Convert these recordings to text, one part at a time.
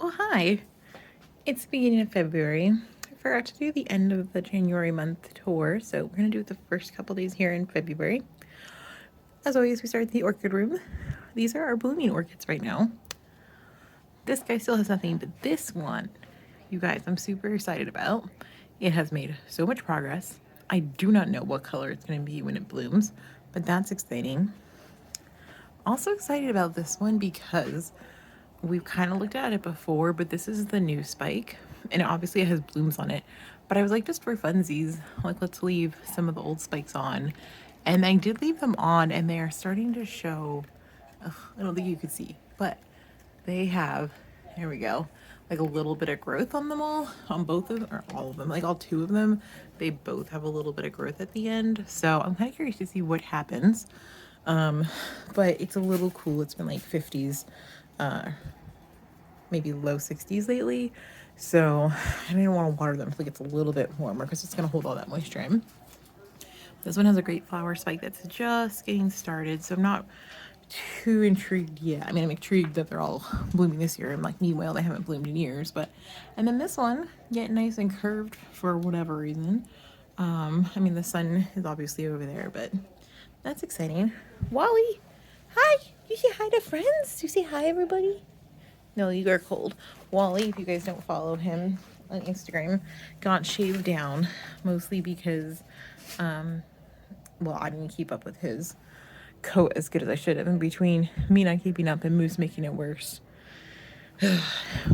Oh, hi. It's the beginning of February. I forgot to do the end of the January month tour, so we're going to do the first couple days here in February. As always, we start at the orchid room. These are our blooming orchids right now. This guy still has nothing, but this one, you guys, I'm super excited about. It has made so much progress. I do not know what color it's going to be when it blooms, but that's exciting. Also excited about this one because we've kind of looked at it before, but this is the new spike, and obviously it has blooms on it. But I was like, just for funsies, like let's leave some of the old spikes on. And I did leave them on, and they are starting to show. Ugh, I don't think you could see, but they have. Here we go. Like a little bit of growth on them all, on both of them, or all of them, like all two of them. They both have a little bit of growth at the end. So I'm kind of curious to see what happens. But it's a little cool. It's been like 50s, maybe low 60s lately. So I didn't want to water them until it gets a little bit warmer because it's going to hold all that moisture in. This one has a great flower spike that's just getting started. So I'm not too intrigued yet. I mean, I'm intrigued that they're all blooming this year. I'm like, meanwhile, they haven't bloomed in years. But, and then this one, getting nice and curved for whatever reason. I mean, the sun is obviously over there, but that's exciting. Wally, hi. You say hi to friends? You say hi, everybody? No, you are cold. Wally, if you guys don't follow him on Instagram, got shaved down, mostly because, well, I didn't keep up with his coat as good as I should have, in between me not keeping up and Moose making it worse.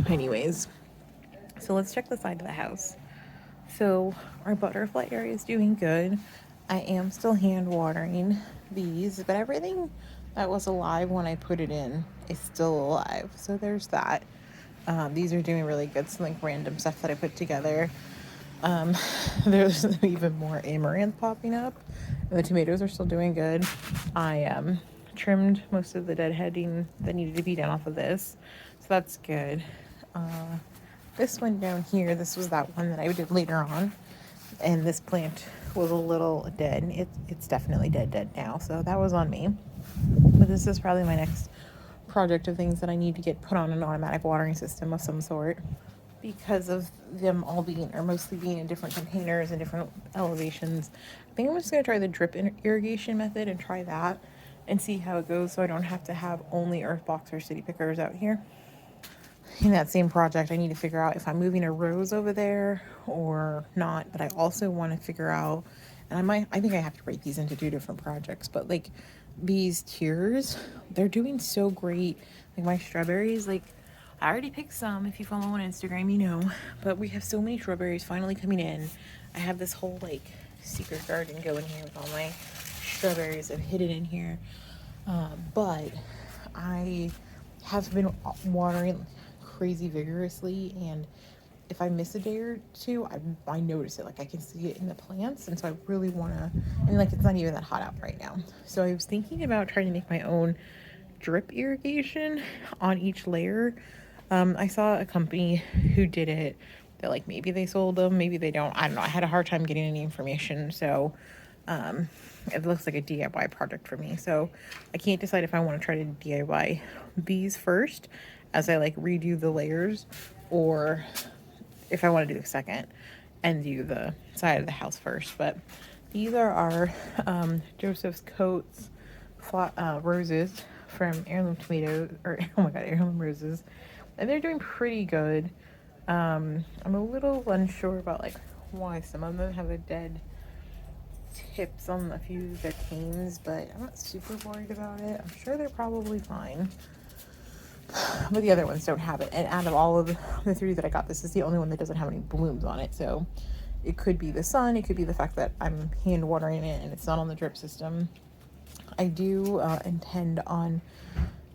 Anyways, so let's check the side of the house. So our butterfly area is doing good. I am still hand watering these, but everything that was alive when I put it in is still alive. So there's that. These are doing really good. Some like random stuff that I put together. There's even more amaranth popping up. And the tomatoes are still doing good. I trimmed most of the deadheading that needed to be done off of this. So that's good. This one down here, this was that one that I did later on. And this plant was a little dead. It's definitely dead now. So that was on me. But this is probably my next project of things that I need to get put on an automatic watering system of some sort, because of them all being, or mostly being in different containers and different elevations. I think I'm just going to try the drip irrigation method and try that and see how it goes, so I don't have to have only earth box or city pickers out here. In that same project, I need to figure out if I'm moving a rose over there or not, but I also want to figure out, and I think I have to break these into two different projects, but like these tiers, they're doing so great. Like my strawberries, like I already picked some. If you follow on Instagram, you know, but we have so many strawberries finally coming in. I have this whole like secret garden going here with all my strawberries I've hidden in here. But I have been watering crazy vigorously, and if I miss a day or two, I notice it. Like I can see it in the plants, and so I really want to, and like it's not even that hot out right now. So I was thinking about trying to make my own drip irrigation on each layer. I saw a company who did it that like maybe they sold them, maybe they don't. I don't know. I had a hard time getting any information, so it looks like a DIY project for me. So I can't decide if I want to try to DIY these first as I like redo the layers, or if I want to do the second and do the side of the house first. But these are our Joseph's Coates roses from Heirloom Tomatoes, or oh my god, Heirloom Roses, and they're doing pretty good. I'm a little unsure about like why some of them have a dead tips on a few of their canes, but I'm not super worried about it. I'm sure they're probably fine. But the other ones don't have it. And out of all of the three that I got, this is the only one that doesn't have any blooms on it. So it could be the sun, it could be the fact that I'm hand watering it and it's not on the drip system. I do intend on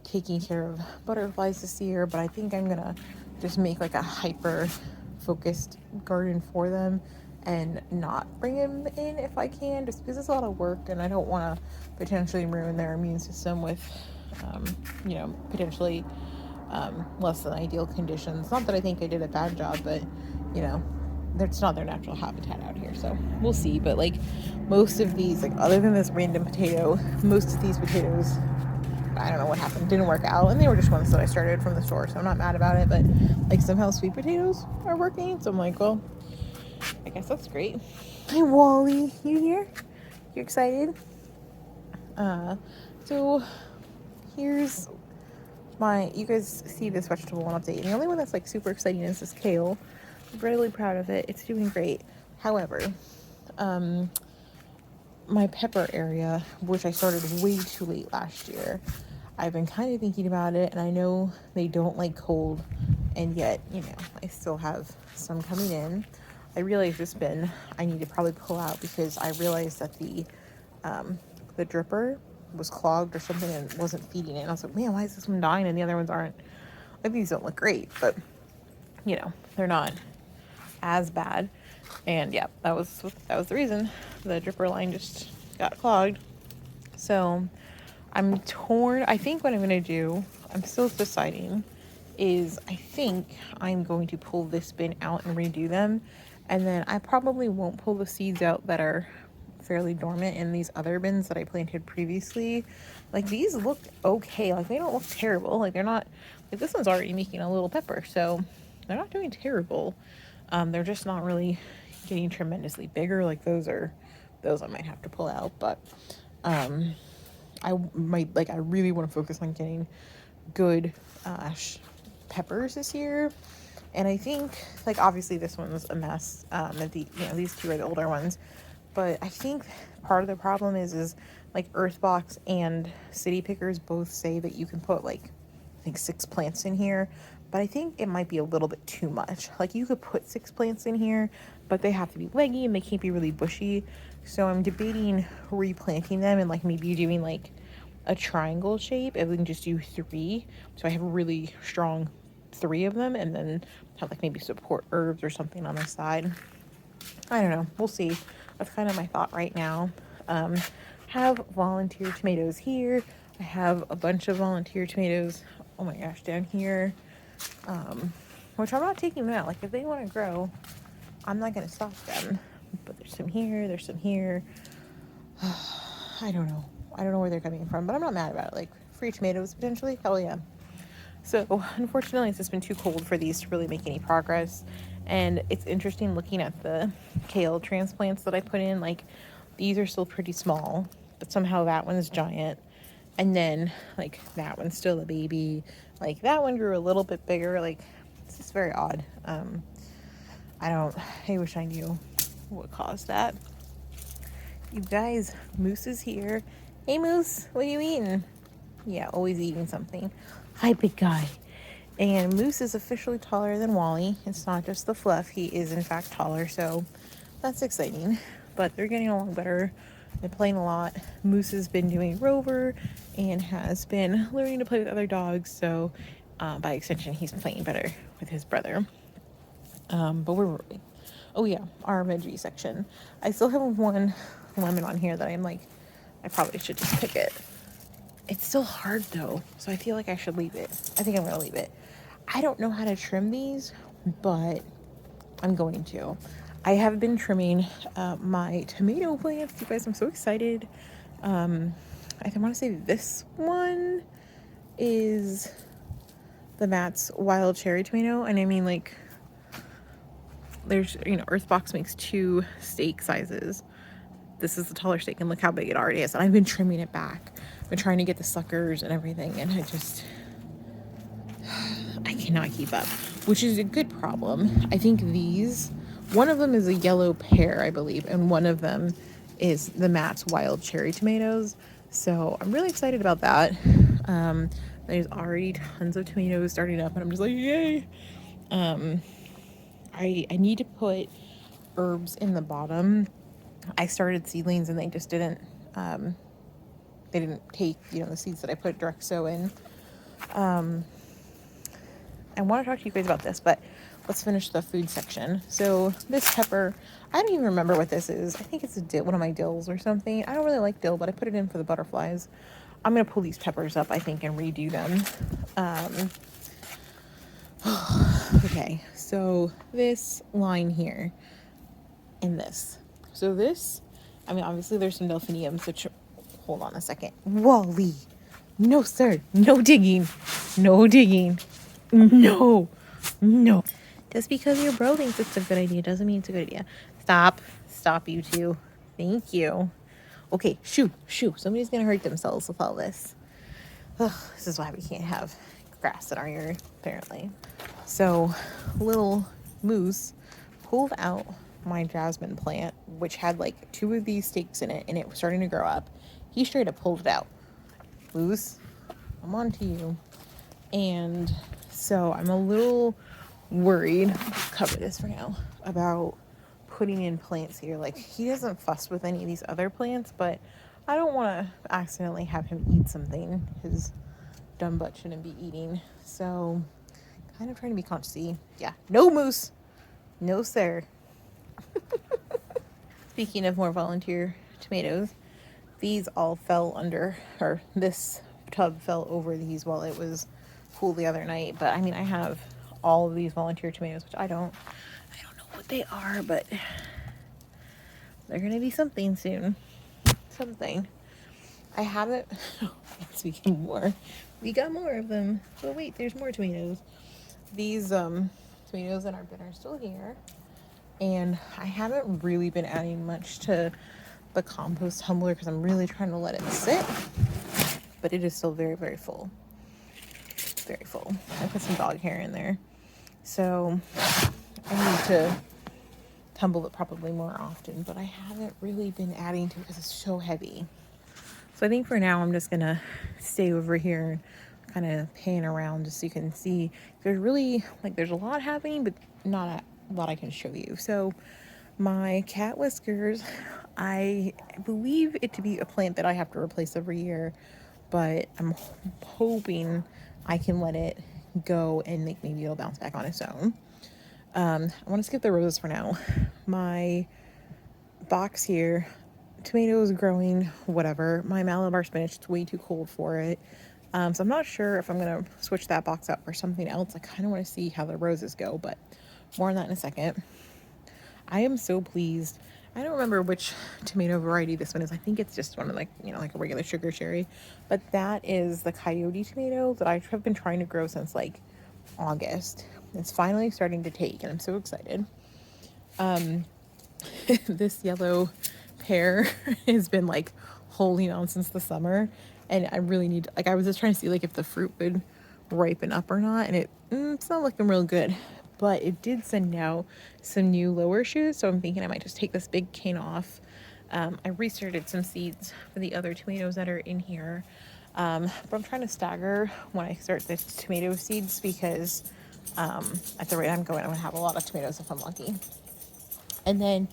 taking care of butterflies this year, but I think I'm gonna just make like a hyper focused garden for them and not bring them in if I can, just because it's a lot of work and I don't want to potentially ruin their immune system with potentially less than ideal conditions. Not that I think I did a bad job, but that's not their natural habitat out here, so we'll see. But like most of these, like other than this random potato, most of these potatoes I don't know what happened. It didn't work out. And they were just ones that I started from the store, so I'm not mad about it. But like somehow sweet potatoes are working. So I'm like, well, I guess that's great. Hey Wally, you here? You excited? So here's you guys see this vegetable update. And the only one that's like super exciting is this kale. I'm really proud of it. It's doing great. However, my pepper area, which I started way too late last year, I've been kind of thinking about it, and I know they don't like cold, and yet, you know, I still have some coming in. I realized I need to probably pull out because I realized that the dripper was clogged or something and wasn't feeding it. And I was like, man, why is this one dying and the other ones aren't? Like, these don't look great, but, you know, they're not as bad. And yeah, that was the reason. The dripper line just got clogged. So I'm torn. I think what I'm going to do, I'm still deciding, is I think I'm going to pull this bin out and redo them. And then I probably won't pull the seeds out that are fairly dormant in these other bins that I planted previously. Like, these look okay. Like, they don't look terrible. Like, they're not, like, this one's already making a little pepper, so they're not doing terrible. They're just not really getting tremendously bigger. Like, those I might have to pull out, but I really want to focus on getting good peppers this year. And I think, like, obviously this one's a mess. These two are the older ones, but I think part of the problem is like Earthbox and City Pickers both say that you can put like, I think 6 plants in here, but I think it might be a little bit too much. Like, you could put 6 plants in here, but they have to be leggy and they can't be really bushy. So I'm debating replanting them and like maybe doing like a triangle shape, and we can just do 3. So I have a really strong 3 of them, and then have like maybe support herbs or something on the side. I don't know. We'll see. That's kind of my thought right now. Have volunteer tomatoes here. I have a bunch of volunteer tomatoes, oh my gosh, down here, which I'm not taking them out. Like, if they want to grow, I'm not going to stop them. But there's some here, there's some here. I don't know where they're coming from, but I'm not mad about it. Like, free tomatoes potentially, hell yeah. So unfortunately, it's just been too cold for these to really make any progress. And it's interesting looking at the kale transplants that I put in. Like, these are still pretty small, but somehow that one's giant. And then, like, that one's still a baby. Like, that one grew a little bit bigger. Like, it's just very odd. I wish I knew what caused that. You guys, Moose is here. Hey, Moose, what are you eating? Yeah, always eating something. Hi, big guy. And Moose is officially taller than Wally. It's not just the fluff. He is, in fact, taller, so that's exciting. But they're getting along better. They're playing a lot. Moose has been doing Rover and has been learning to play with other dogs, so by extension, he's playing better with his brother. But where were we? Oh, yeah, our veggie section. I still have one lemon on here that I'm like, I probably should just pick it. It's still hard though, so I feel like I should leave it. I think I'm gonna leave it. I don't know how to trim these, but I'm going to. I have been trimming my tomato plants. You guys, I'm so excited. I want to say this one is the Matt's Wild Cherry Tomato, and I mean, like, there's, Earthbox makes 2 steak sizes. This is the taller steak, and look how big it already is. And I've been trimming it back. I've been trying to get the suckers and everything, and I cannot keep up, which is a good problem. I think one of them is a yellow pear, I believe, and one of them is the Matt's Wild Cherry Tomatoes. So I'm really excited about that. There's already tons of tomatoes starting up, and I'm just like, yay. I need to put herbs in the bottom. I started seedlings and they just didn't take, the seeds that I put direct sow in. I want to talk to you guys about this, but let's finish the food section. So this pepper, I don't even remember what this is. I think it's one of my dills or something. I don't really like dill, but I put it in for the butterflies. I'm going to pull these peppers up, I think, and redo them. Okay, so this line here and this. So this, obviously there's some delphiniums, which, hold on a second. Wally, No, sir. No digging. No digging. No. No. Just because your bro thinks it's a good idea doesn't mean it's a good idea. Stop. Stop, you two. Thank you. Okay, shoo, shoo. Somebody's gonna hurt themselves with all this. Ugh, this is why we can't have grass in our yard, apparently. So, little Moose pulled out my jasmine plant, which had like 2 of these stakes in it, and it was starting to grow up. He straight up pulled it out. Moose, I'm on to you. And so I'm a little worried, cover this for now, about putting in plants here. Like, he doesn't fuss with any of these other plants, but I don't want to accidentally have him eat something his dumb butt shouldn't be eating. So kind of trying to be conscious. Yeah, no, Moose. No, sir. Speaking of more volunteer tomatoes, these all fell under, or this tub fell over these while it was cool the other night. But I mean, I have all of these volunteer tomatoes, which I don't know what they are, but they're gonna be something soon. Something. I haven't. Speaking more, we got more of them. But wait, there's more tomatoes. These tomatoes in our bin are still here, and I haven't really been adding much to the compost tumbler because I'm really trying to let it sit. But it is still very, very full. Very full. I put some dog hair in there, so I need to tumble it probably more often. But I haven't really been adding to it because it's so heavy. So I think for now I'm just gonna stay over here and kind of pan around just so you can see. There's really, like, there's a lot happening, but not a lot I can show you. So my cat whiskers, I believe it to be a plant that I have to replace every year, but I'm hoping I can let it go and maybe it'll bounce back on its own. I want to skip the roses for now. My box here, tomatoes growing, whatever. My Malabar spinach, it's way too cold for it. So I'm not sure if I'm going to switch that box out for something else. I kind of want to see how the roses go, but more on that in a second. I am so pleased. I don't remember which tomato variety this one is. I think it's just one of, like, like a regular sugar cherry. But that is the coyote tomato that I have been trying to grow since like August. It's finally starting to take, and I'm so excited. This yellow pear has been like holding on since the summer, and I really need, like, I was just trying to see like if the fruit would ripen up or not, and it's not looking real good, but it did send out some new lower shoots, so I'm thinking I might just take this big cane off. I restarted some seeds for the other tomatoes that are in here, but I'm trying to stagger when I start the tomato seeds because at the rate I'm going, I'm gonna have a lot of tomatoes if I'm lucky. And then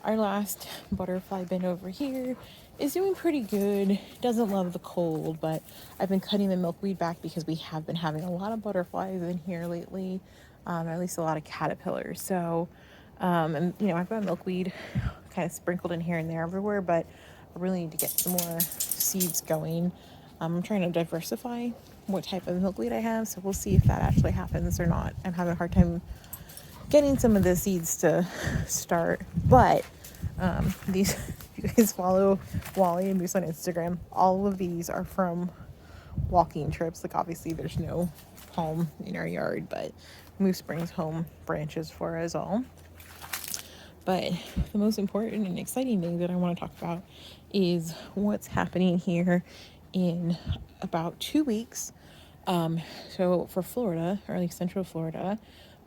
our last butterfly bin over here is doing pretty good. Doesn't love the cold, but I've been cutting the milkweed back because we have been having a lot of butterflies in here lately, at least a lot of caterpillars. So, and I've got milkweed kind of sprinkled in here and there everywhere, but I really need to get some more seeds going. I'm trying to diversify what type of milkweed I have, so we'll see if that actually happens or not. I'm having a hard time getting some of the seeds to start, but these, if you guys follow Wally and Moose on Instagram, all of these are from walking trips. Like, obviously there's no palm in our yard, but Moose brings home branches for us all. But the most important and exciting thing that I want to talk about is what's happening here in about 2 weeks. So for Florida, or at least Central Florida,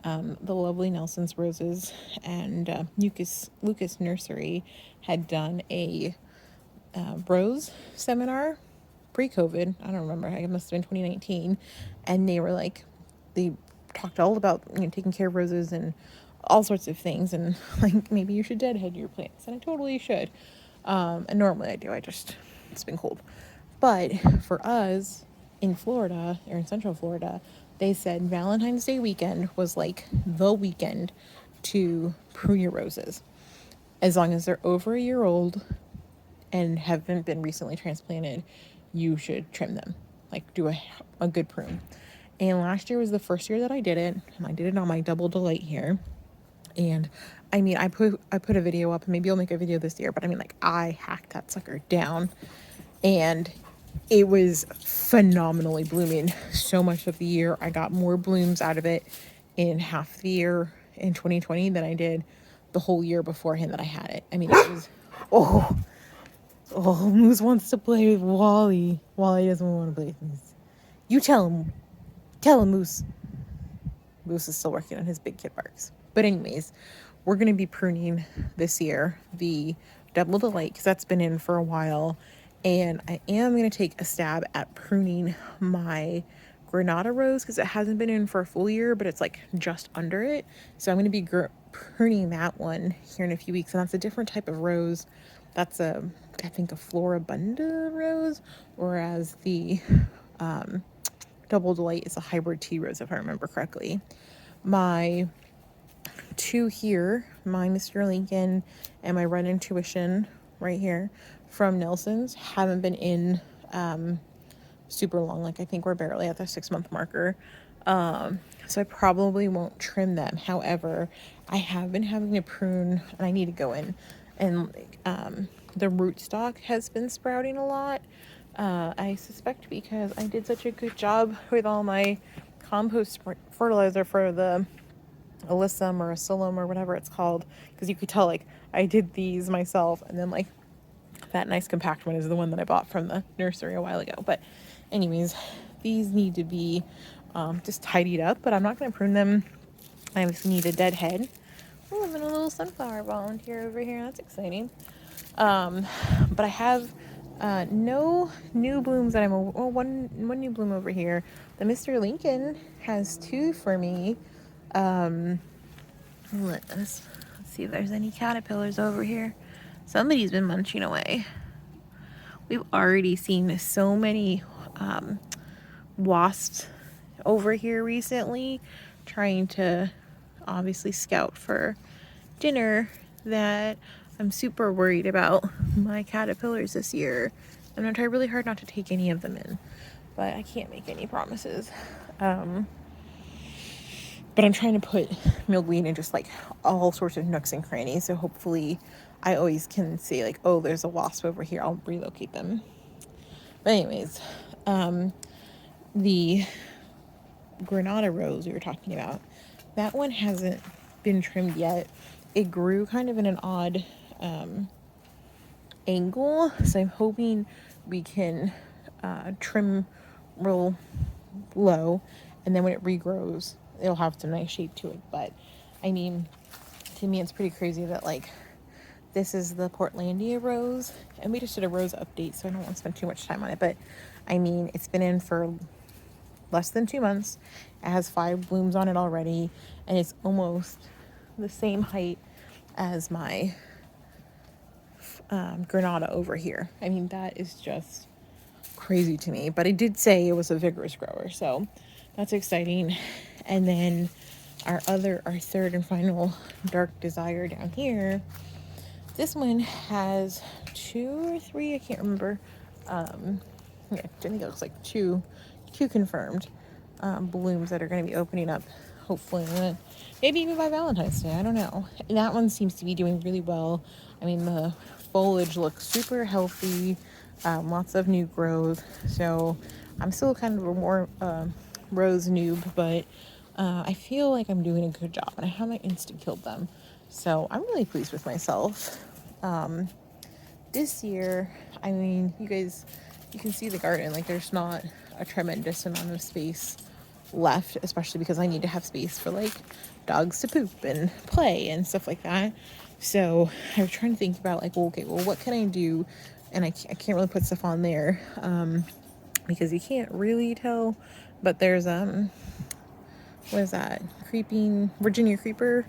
the lovely Nelson's Roses and Lucas Nursery had done a rose seminar pre-COVID. I don't remember. It must have been 2019. And they talked all about taking care of roses and all sorts of things. And like, maybe you should deadhead your plants. And I totally should. And normally I do. It's been cold. But for us in Florida, or in Central Florida, they said Valentine's Day weekend was like the weekend to prune your roses. As long as they're over a year old and haven't been recently transplanted, you should trim them. Like, do a good prune. And last year was the first year that I did it, and I did it on my Double Delight here. And I mean, I put a video up, and maybe I'll make a video this year, but I mean, like, I hacked that sucker down. And it was phenomenally blooming so much of the year. I got more blooms out of it in half the year in 2020 than I did the whole year beforehand that I had it. I mean, it was, oh, oh, Moose wants to play with Wally. Wally doesn't want to play with Moose. You tell him, Moose. Moose is still working on his big kid barks. But anyways, we're going to be pruning this year the Double Delight because that's been in for a while. And I am going to take a stab at pruning my Granada Rose because it hasn't been in for a full year, but it's like just under it. So I'm going to be pruning that one here in a few weeks. And that's a different type of rose. That's I think a Floribunda rose, whereas the Double Delight is a hybrid tea rose, if I remember correctly. My two here, my Mr. Lincoln and my Red Intuition right here from Nelson's, haven't been in super long. Like I think we're barely at the 6-month marker. So I probably won't trim them. However, I have been having to prune, and I need to go in, and the rootstock has been sprouting a lot. I suspect because I did such a good job with all my compost fertilizer for the Alyssum or Asilum or whatever it's called, because you could tell like I did these myself, and then like that nice compact one is the one that I bought from the nursery a while ago. But anyways, these need to be just tidied up, but I'm not going to prune them. I just need a dead head. Oh, I'm in a little sunflower volunteer over here. That's exciting. But I have no new blooms that one new bloom over here. The Mr. Lincoln has two for me. Let's see if there's any caterpillars over here. Somebody's been munching away. We've already seen so many wasps over here recently, trying to obviously scout for dinner, that I'm super worried about my caterpillars this year. I'm going to try really hard not to take any of them in, but I can't make any promises. But I'm trying to put milkweed in just like all sorts of nooks and crannies, so hopefully I always can say like, oh, there's a wasp over here, I'll relocate them. But anyways, the Granada Rose we were talking about, that one hasn't been trimmed yet. It grew kind of in an odd angle, so I'm hoping we can trim real low, and then when it regrows it'll have some nice shape to it. But I mean, to me it's pretty crazy that like this is the Portlandia rose, and we just did a rose update, so I don't want to spend too much time on it, but I mean, it's been in for less than 2 months. It has 5 blooms on it already, and it's almost the same height as my Granada over here. I mean, that is just crazy to me, but I did say it was a vigorous grower, so that's exciting. And then our third and final Dark Desire down here, this one has 2 or 3, I can't remember. Yeah, I think it looks like two confirmed blooms that are going to be opening up hopefully, maybe even by Valentine's Day, I don't know. And that one seems to be doing really well. I mean, the foliage looks super healthy, lots of new growth, so I'm still kind of a more rose noob, but I feel like I'm doing a good job, and I haven't insta-killed them, so I'm really pleased with myself. This year, I mean, you can see the garden, like there's not a tremendous amount of space left, especially because I need to have space for like dogs to poop and play and stuff like that. So I was trying to think about like, well, okay, well, what can I do? And I can't really put stuff on there because you can't really tell, but there's what is that, creeping Virginia creeper,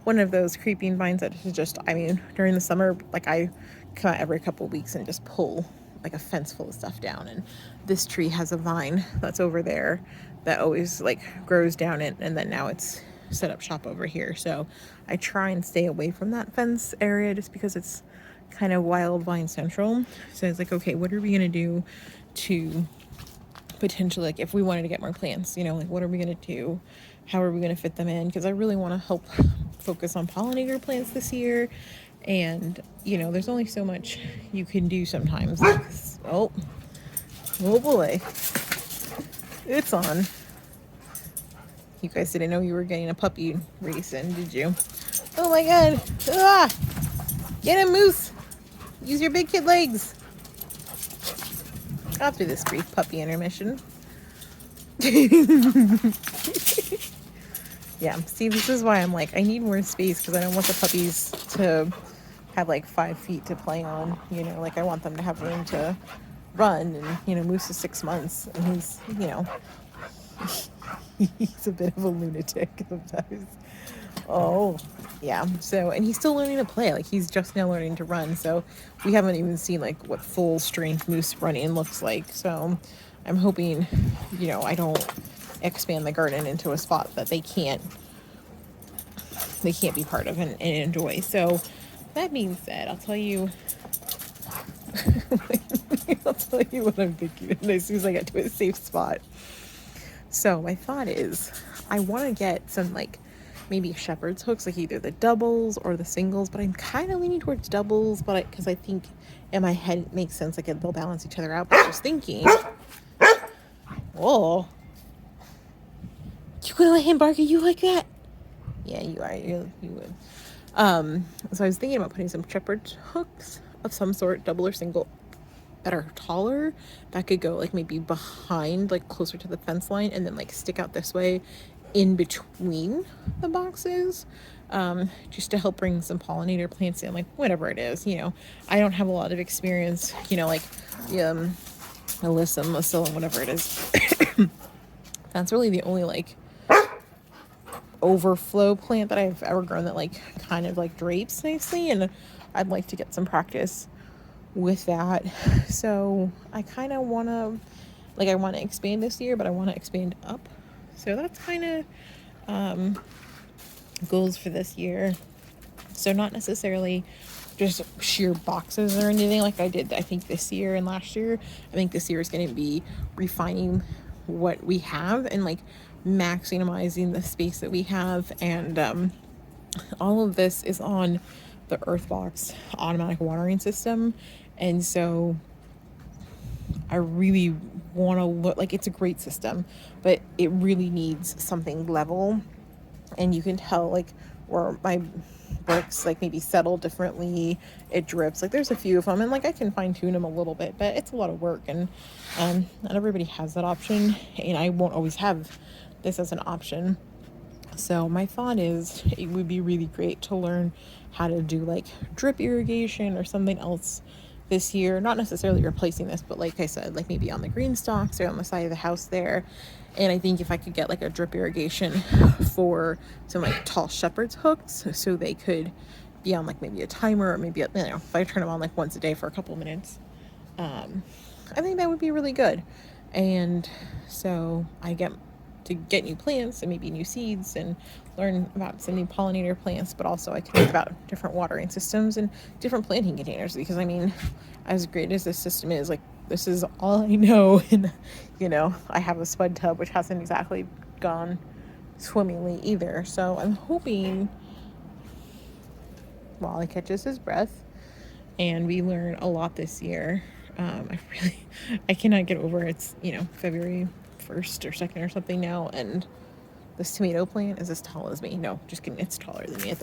one of those creeping vines that is just, I mean, during the summer, like I come out every couple of weeks and just pull like a fence full of stuff down. And this tree has a vine that's over there that always like grows down it, and then now it's set up shop over here. So I try and stay away from that fence area just because it's kind of wild vine central. So it's like, okay, what are we gonna do to potentially, like, if we wanted to get more plants, you know, like what are we gonna do? How are we gonna fit them in? Because I really want to help focus on pollinator plants this year. And, you know, there's only so much you can do sometimes. Oh, Oh boy. It's on. You guys didn't know you were getting a puppy race in, did you? Oh my god. Ah! Get him, Moose! Use your big kid legs! After this brief puppy intermission. Yeah, see, this is why I'm like, I need more space because I don't want the puppies to have like 5 feet to play on. You know, like I want them to have room to run. And, you know, Moose is 6 months and he's, you know, he's a bit of a lunatic sometimes. Oh, yeah. So, and he's still learning to play. Like he's just now learning to run. So we haven't even seen like what full strength Moose running looks like. So I'm hoping, you know, I don't expand the garden into a spot that they can't be part of and enjoy. So that being said, I'll tell you what I'm thinking as soon as I get to a safe spot. So my thought is I want to get some like maybe shepherd's hooks, like either the doubles or the singles, but I'm kind of leaning towards doubles, but because I think in my head it makes sense, like they'll balance each other out. But I was thinking, whoa, you gonna let him bark at you like that? Yeah, you are. You would. So I was thinking about putting some shepherd's hooks of some sort, double or single, that are taller, that could go like maybe behind, like closer to the fence line, and then like stick out this way in between the boxes, just to help bring some pollinator plants in, like whatever it is, you know. I don't have a lot of experience, you know, like Alyssa, whatever it is. That's really the only like overflow plant that I've ever grown that like kind of like drapes nicely, and I'd like to get some practice with that. So I kind of want to, like, I want to expand this year, but I want to expand up. So that's kind of goals for this year. So not necessarily just sheer boxes or anything like I did, I think, this year and last year. I think this year is going to be refining what we have and like maximizing the space that we have. And all of this is on the Earthbox automatic watering system. And so I really want to look, like, it's a great system, but it really needs something level. And you can tell like where my bricks like maybe settle differently, it drips, like there's a few of them, and like I can fine tune them a little bit, but it's a lot of work. And not everybody has that option, and I won't always have this as an option. So my thought is it would be really great to learn how to do like drip irrigation or something else this year. Not necessarily replacing this, but like I said, like maybe on the Greenstalks or on the side of the house there. And I think if I could get like a drip irrigation for some like tall shepherd's hooks, so they could be on like maybe a timer, or maybe, you know, if I turn them on like once a day for a couple minutes, I think that would be really good. And so I get to get new plants and maybe new seeds and learn about some new pollinator plants, but also I can learn about different watering systems and different planting containers, because I mean, as great as this system is, like, this is all I know. And you know, I have a spud tub which hasn't exactly gone swimmingly either, so I'm hoping Wally catches his breath and we learn a lot this year. I cannot get over it's, you know, February 1st or 2nd or something now, and this tomato plant is as tall as me. No, just kidding, it's taller than me.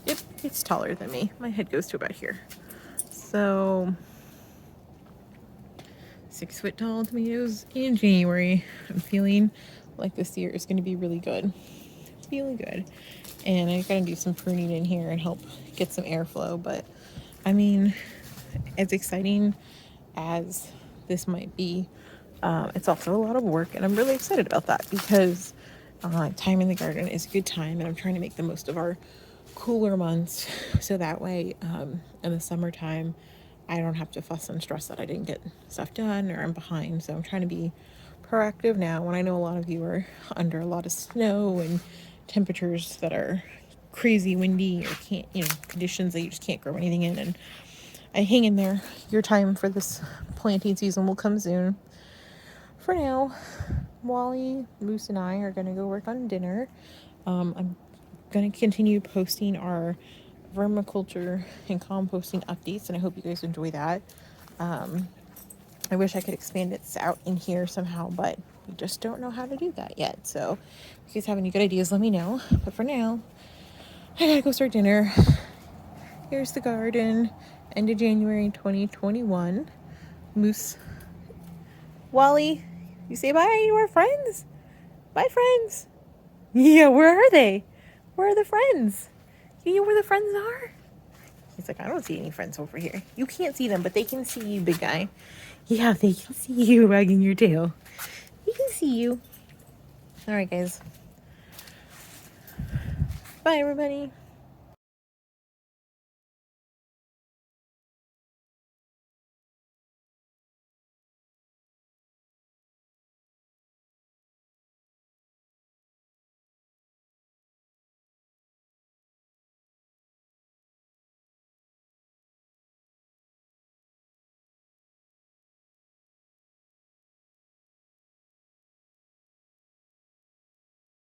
Yep, it's taller than me. My head goes to about here. So 6 foot tall tomatoes in January. I'm feeling like this year is going to be really good. It's feeling good. And I gotta do some pruning in here and help get some airflow. But I mean, as exciting as this might be, it's also a lot of work, and I'm really excited about that, because time in the garden is a good time, and I'm trying to make the most of our cooler months, so that way in the summertime I don't have to fuss and stress that I didn't get stuff done or I'm behind. So I'm trying to be proactive now, when I know a lot of you are under a lot of snow and temperatures that are crazy windy, or can't, you know, conditions that you just can't grow anything in. And I hang in there. Your time for this planting season will come soon. For now, Wally, Moose, and I are going to go work on dinner. I'm going to continue posting our vermiculture and composting updates, and I hope you guys enjoy that. I wish I could expand it out in here somehow, but we just don't know how to do that yet. So if you guys have any good ideas, let me know. But for now, I gotta go start dinner. Here's the garden. End of January 2021. Moose. Wally, you say bye to our friends? Bye, friends. Yeah, where are they? Where are the friends? You know where the friends are? He's like, I don't see any friends over here. You can't see them, but they can see you, big guy. Yeah, they can see you wagging your tail. They can see you. All right, guys. Bye, everybody.